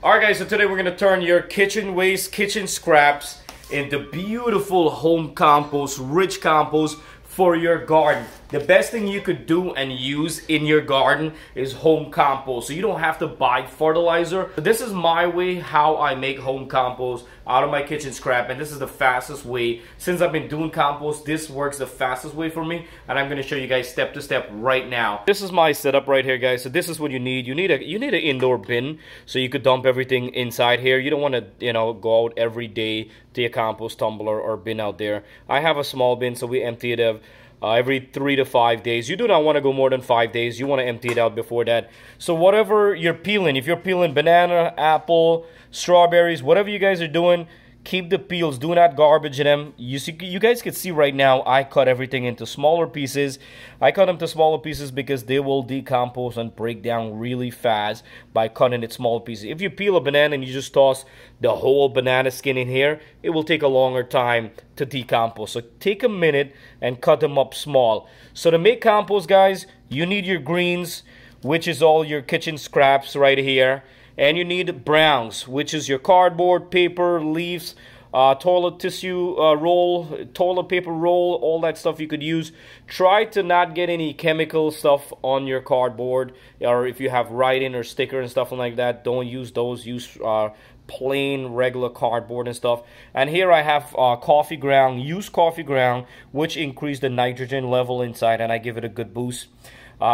Alright guys, so today we're going to turn your kitchen waste, kitchen scraps into beautiful home compost, rich compost for your garden. The best thing you could do and use in your garden is home compost, so you don't have to buy fertilizer. This is my way how I make home compost out of my kitchen scrap, and this is the fastest way. Since I've been doing compost, this works the fastest way for me, and I'm going to show you guys step to step right now. This is my setup right here, guys. So this is what you need. You need an indoor bin, so you could dump everything inside here. You don't want to, go out every day to your compost tumbler or bin out there. I have a small bin, so we empty it out every 3 to 5 days. You do not want to go more than 5 days. You want to empty it out before that. So whatever you're peeling, if you're peeling banana, apple, strawberries, whatever you guys are doing, keep the peels. Do not garbage them. You guys can see right now I cut everything into smaller pieces. I cut them to smaller pieces because they will decompose and break down really fast by cutting it small pieces. If you peel a banana and you just toss the whole banana skin in here, it will take a longer time to decompose. So take a minute and cut them up small. So to make compost, guys, you need your greens, which is all your kitchen scraps right here. And you need browns, which is your cardboard, paper, leaves, toilet tissue roll, toilet paper roll, all that stuff you could use. Try to not get any chemical stuff on your cardboard, or if you have writing or sticker and stuff like that, don't use those. Use plain regular cardboard and stuff. And here I have coffee ground, used coffee ground, which increase the nitrogen level inside, and I give it a good boost.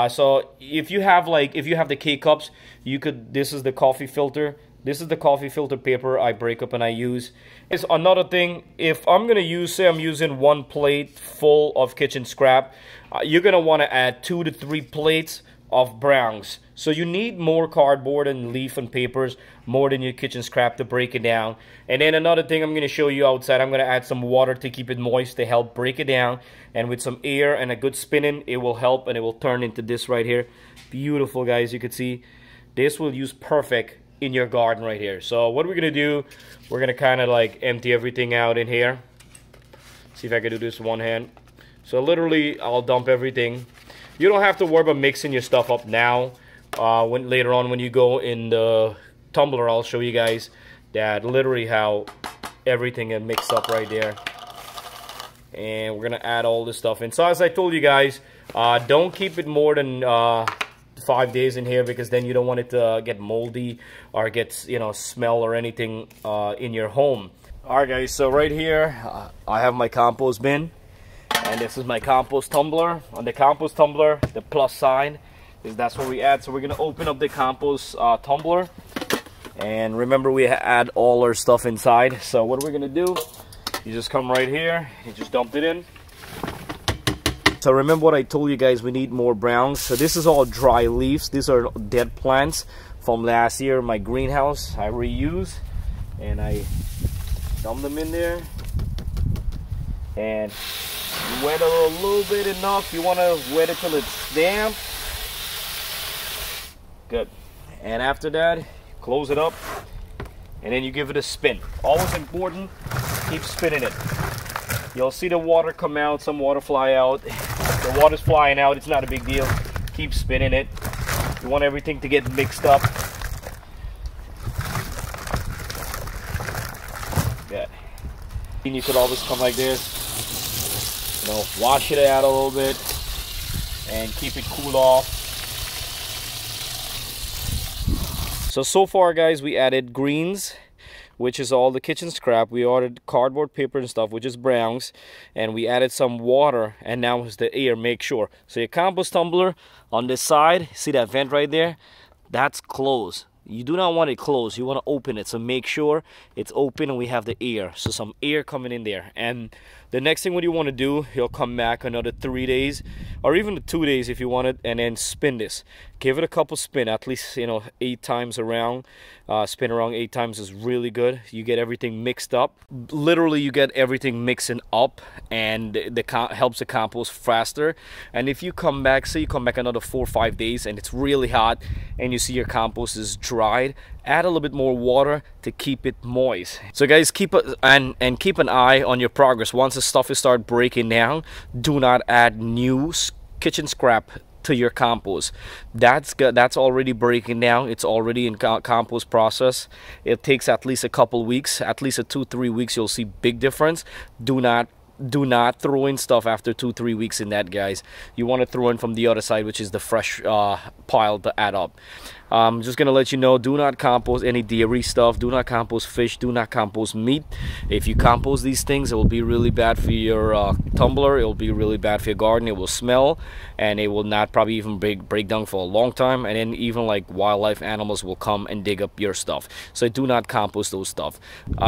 So if you have the K-cups, you could, this is the coffee filter. This is the coffee filter paper I break up and I use. It's another thing, if I'm going to use, say I'm using 1 plate full of kitchen scrap, you're going to want to add 2 to 3 plates of browns. So you need more cardboard and leaf and papers, more than your kitchen scrap to break it down. And then another thing I'm going to show you outside, I'm going to add some water to keep it moist to help break it down. And with some air and a good spinning, it will help, and it will turn into this right here. Beautiful, guys. You can see this will use perfect in your garden right here. So what we're going to do, we're going to kind of like empty everything out in here. See if I can do this with one hand. So literally, I'll dump everything. You don't have to worry about mixing your stuff up now. Later on when you go in the tumbler, I'll show you guys that literally how everything is mixed up right there. And we're gonna add all this stuff in. So as I told you guys, don't keep it more than 5 days in here, because then you don't want it to get moldy or get smell or anything in your home. Alright guys, so right here I have my compost bin. And this is my compost tumbler. On the compost tumbler, the plus sign is that's what we add. So we're going to open up the compost tumbler. And remember, we add all our stuff inside. So what we're going to do, you just come right here. You just dump it in. So remember what I told you guys, we need more browns. So this is all dry leaves. These are dead plants from last year in my greenhouse. I reuse. And I dump them in there. And wet it a little bit enough. You want to wet it till it's damp. Good. And after that, close it up. And then you give it a spin. Always important, keep spinning it. You'll see the water come out, some water fly out. If the water's flying out, it's not a big deal. Keep spinning it. You want everything to get mixed up. Good. And you could always come like this. Wash it out a little bit and keep it cool off. So far guys, we added greens, which is all the kitchen scrap. We ordered cardboard, paper and stuff, which is browns, and we added some water, and now is the air. Make sure. So your compost tumbler on this side, see that vent right there? That's closed. You do not want it closed. You want to open it. So make sure it's open and we have the air. So some air coming in there. And the next thing what you want to do, you'll come back another 3 days or even 2 days if you want it, and then spin this. Give it a couple spin, at least 8 times around. Spin around 8 times is really good. You get everything mixed up. Literally, you get everything mixing up, and helps the compost faster. And if you come back, say you come back another 4 or 5 days and it's really hot and you see your compost is dried, add a little bit more water to keep it moist. So guys, keep an eye on your progress. Once the stuff is start breaking down, do not add new kitchen scrap to your compost. That's already breaking down. It's already in compost process. It takes at least a couple weeks, at least a 2-3 weeks. You'll see big difference. Do not throw in stuff after 2-3 weeks in that, guys. You want to throw in from the other side, which is the fresh pile to add up. Just gonna let you know, do not compost any dairy stuff, do not compost fish, do not compost meat. If you compost these things, it will be really bad for your tumbler, it will be really bad for your garden, it will smell, and it will not probably even break down for a long time, and then even like wildlife animals will come and dig up your stuff. So do not compost those stuff.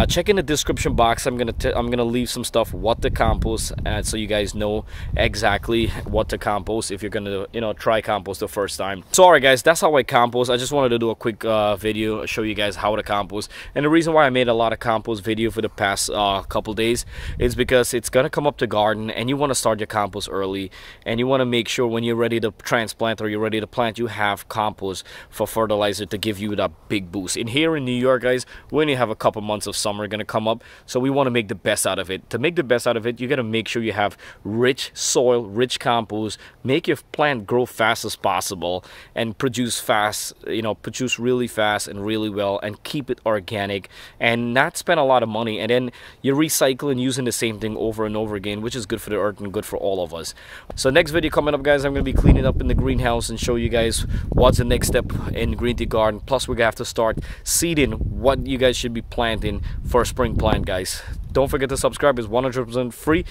Check in the description box. I'm gonna leave some stuff what to compost, and so you guys know exactly what to compost if you're gonna, you know, try compost the first time. So alright guys, that's how I compost. I just wanted to do a quick video, show you guys how to compost. And the reason why I made a lot of compost video for the past couple days is because it's gonna come up to garden, and you want to start your compost early, and you want to make sure when you're ready to transplant or you're ready to plant, you have compost for fertilizer to give you that big boost. In here in New York, guys, we only have a couple months of summer gonna come up, so we want to make the best out of it. To make the best out of it, you gotta make sure you have rich soil, rich compost, make your plant grow fast as possible and produce fast, you know, produce really fast and really well, and keep it organic and not spend a lot of money. And then you recycle and using the same thing over and over again, which is good for the earth and good for all of us. So next video coming up, guys, I'm going to be cleaning up in the greenhouse and show you guys what's the next step in green tea garden. Plus we're going to have to start seeding what you guys should be planting for a spring plant, guys. Don't forget to subscribe. It's 100% free.